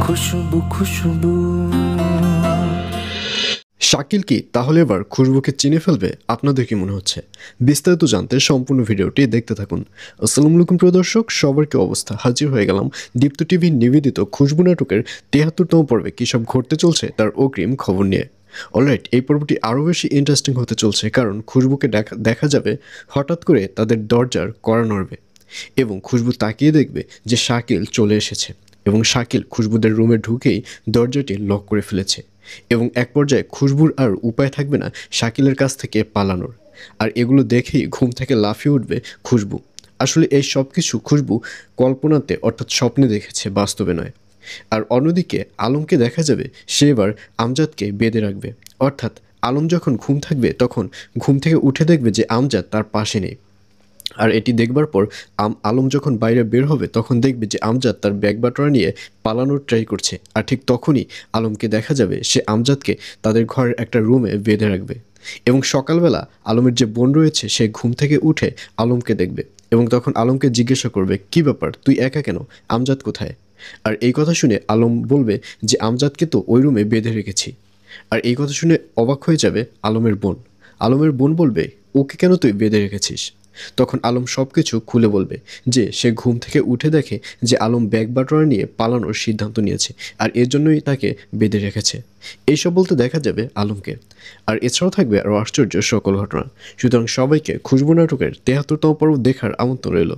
খুশবু খুশবু। শাকিল কি তাহলে এবার খুশবুকে চিনে ফেলবে? আপনাদের কি মনে হচ্ছে? বিস্তারিত জানতে সম্পূর্ণ ভিডিওটি দেখতে থাকুন। আসসালামু আলাইকুম প্রিয় দর্শক, সবার কি অবস্থা? হাজির হয়ে গেলাম দীপ্ত টিভি নিবেদিত খুশবু নাটকের ৭৩তম পর্বে কী সব ঘটতে চলছে তার অগ্রিম খবর নিয়ে। অলরাইট, এই পর্বটি আরও বেশি ইন্টারেস্টিং হতে চলছে, কারণ খুশবুকে দেখা যাবে হঠাৎ করে তাদের দরজার কড়া নড়বে এবং খুশবু তাকিয়ে দেখবে যে শাকিল চলে এসেছে এবং শাকিল খুশবুদের রুমে ঢুকেই দরজাটি লক করে ফেলেছে এবং এক পর্যায়ে খুশবুর আর উপায় থাকবে না শাকিলের কাছ থেকে পালানোর। আর এগুলো দেখেই ঘুম থেকে লাফিয়ে উঠবে খুশবু। আসলে এই সব কিছু খুশবু কল্পনাতে অর্থাৎ স্বপ্নে দেখেছে, বাস্তবে নয়। আর অন্যদিকে আলমকে দেখা যাবে সে এবার আমজাদকে বেঁধে রাখবে, অর্থাৎ আলম যখন ঘুম থাকবে তখন ঘুম থেকে উঠে দেখবে যে আমজাদ তার পাশে নেই। আর এটি দেখবার পর আলম যখন বাইরে বের হবে তখন দেখবে যে আমজাদ তার ব্যাগ বাটোয়ারা নিয়ে পালানোর ট্রাই করছে। আর ঠিক তখনই আলমকে দেখা যাবে সে আমজাদকে তাদের ঘরের একটা রুমে বেঁধে রাখবে এবং সকালবেলা আলমের যে বোন রয়েছে সে ঘুম থেকে উঠে আলমকে দেখবে এবং তখন আলমকে জিজ্ঞাসা করবে, কী ব্যাপার, তুই একা কেন, আমজাদ কোথায়? আর এই কথা শুনে আলম বলবে যে আমজাদকে তো ওই রুমে বেঁধে রেখেছি। আর এই কথা শুনে অবাক হয়ে যাবে আলমের বোন। আলমের বোন বলবে, ওকে কেন তুই বেঁধে রেখেছিস? তখন আলম সব কিছু খুলে বলবে যে সে ঘুম থেকে উঠে দেখে যে আলম ব্যাগ বাটোয়ারা নিয়ে পালানোর সিদ্ধান্ত নিয়েছে আর এর জন্যই তাকে বেঁধে রেখেছে। এইসব বলতে দেখা যাবে আলমকে। আর এছাড়াও থাকবে আরও আশ্চর্য সকল ঘটনা। সুতরাং সবাইকে খুশবু নাটকের ৭৩তম পর্ব দেখার আমন্ত্রণ রইল।